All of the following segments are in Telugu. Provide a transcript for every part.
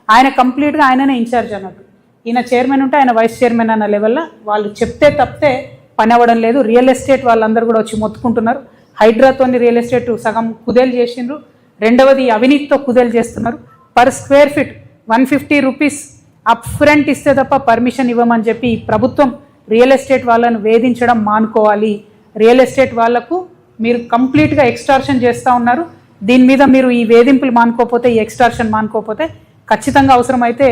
ఆయన కంప్లీట్గా ఆయననే ఇన్ఛార్జ్ అన్నట్టు. ఈయన చైర్మన్ ఉంటే ఆయన వైస్ చైర్మన్ అన్న లెవెల్లో వాళ్ళు చెప్తే తప్పితే పని అవ్వడం లేదు. రియల్ ఎస్టేట్ వాళ్ళందరూ కూడా వచ్చి మొత్తుకుంటున్నారు. హైడ్రాతోని రియల్ ఎస్టేట్ సగం కుదేలు చేసిండ్రు. రెండవది అవినీతితో కుదేలు చేస్తున్నారు. Per square feet 150 rupees up front ఇస్తే తప్ప పర్మిషన్ ఇవ్వమని చెప్పి ప్రభుత్వం రియల్ ఎస్టేట్ వాళ్ళను వేధించడం మానుకోవాలి. రియల్ ఎస్టేట్ వాళ్లకు మీరు కంప్లీట్గా ఎక్స్టార్షన్ చేస్తూ ఉన్నారు. దీని మీద మీరు ఈ వేధింపులు మానుకోకపోతే, ఈ ఎక్స్టార్షన్ మానుకోకపోతే ఖచ్చితంగా అవసరమైతే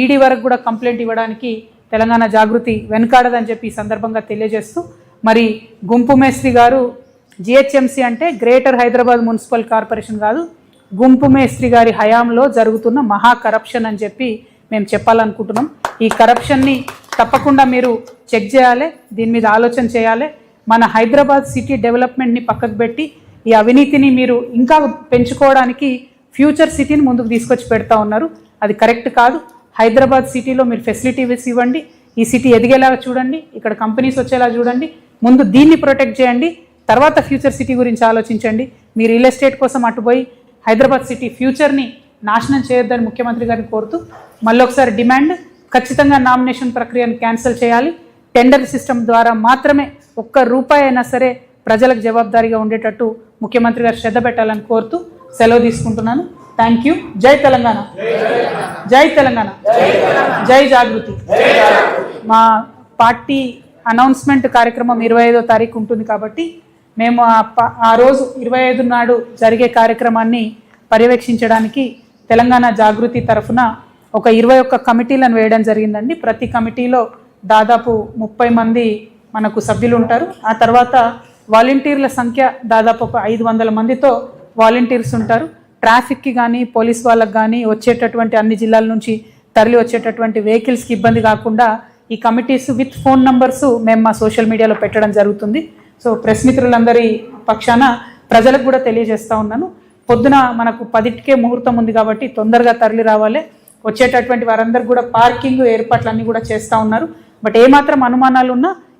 ఈడీ వరకు కూడా కంప్లైంట్ ఇవ్వడానికి తెలంగాణ జాగృతి వెనుకాడదని చెప్పి ఈ సందర్భంగా తెలియజేస్తూ, మరి గుంపు మేస్త్రి గారు జిహెచ్ఎంసీ అంటే గ్రేటర్ హైదరాబాద్ మున్సిపల్ కార్పొరేషన్ కాదు, గుంపు మేస్త్రి గారి హయాంలో జరుగుతున్న మహా కరప్షన్ అని చెప్పి మేము చెప్పాలనుకుంటున్నాం. ఈ కరప్షన్ని తప్పకుండా మీరు చెక్ చేయాలి, దీని మీద ఆలోచన చేయాలి. మన హైదరాబాద్ సిటీ డెవలప్మెంట్ని పక్కకు పెట్టి ఈ అవినీతిని మీరు ఇంకా పెంచుకోవడానికి ఫ్యూచర్ సిటీని ముందుకు తీసుకొచ్చి పెడతా ఉన్నారు. అది కరెక్ట్ కాదు. హైదరాబాద్ సిటీలో మీరు ఫెసిలిటీస్ ఇవ్వండి, ఈ సిటీ ఎదిగేలాగా చూడండి, ఇక్కడ కంపెనీస్ వచ్చేలా చూడండి. ముందు దీన్ని ప్రొటెక్ట్ చేయండి, తర్వాత ఫ్యూచర్ సిటీ గురించి ఆలోచించండి. మీ రియల్ ఎస్టేట్ కోసం అటుపోయి హైదరాబాద్ సిటీ ఫ్యూచర్ని నాశనం చేయొద్దని ముఖ్యమంత్రి గారిని కోరుతూ మళ్ళొకసారి డిమాండ్, ఖచ్చితంగా నామినేషన్ ప్రక్రియను క్యాన్సిల్ చేయాలి. టెండర్ సిస్టమ్ ద్వారా మాత్రమే ₹1 అయినా సరే ప్రజలకు జవాబుదారీగా ఉండేటట్టు ముఖ్యమంత్రి గారు శ్రద్ధ పెట్టాలని కోరుతూ సెలవు తీసుకుంటున్నాను. Thank you. జై తెలంగాణ, జై తెలంగాణ, జై జాగృతి. మా పార్టీ అనౌన్స్మెంట్ కార్యక్రమం 25వ తారీఖు ఉంటుంది కాబట్టి మేము ఆ రోజు 25 నాడు జరిగే కార్యక్రమాన్ని పర్యవేక్షించడానికి తెలంగాణ జాగృతి తరఫున ఒక 21 కమిటీలను వేయడం జరిగిందండి. ప్రతి కమిటీలో దాదాపు 30 మంది మనకు సభ్యులు ఉంటారు. ఆ తర్వాత వాలంటీర్ల సంఖ్య దాదాపు ఒక 500 మందితో వాలంటీర్స్ ఉంటారు. ట్రాఫిక్కి కానీ పోలీస్ వాళ్ళకి కానీ వచ్చేటటువంటి అన్ని జిల్లాల నుంచి తరలి వచ్చేటటువంటి వెహికల్స్కి ఇబ్బంది కాకుండా ఈ కమిటీస్ విత్ ఫోన్ నంబర్స్ మేము మా సోషల్ మీడియాలో పెట్టడం జరుగుతుంది. సో ప్రెస్ మిత్రులందరి పక్షాన ప్రజలకు కూడా తెలియజేస్తూ ఉన్నాను. పొద్దున మనకు 10కే ముహూర్తం ఉంది కాబట్టి తొందరగా తరలి రావాలి. వచ్చేటటువంటి వారందరూ కూడా పార్కింగ్ ఏర్పాట్లన్నీ కూడా చేస్తూ ఉన్నారు. బట్ ఏమాత్రం అనుమానాలు ఉన్నా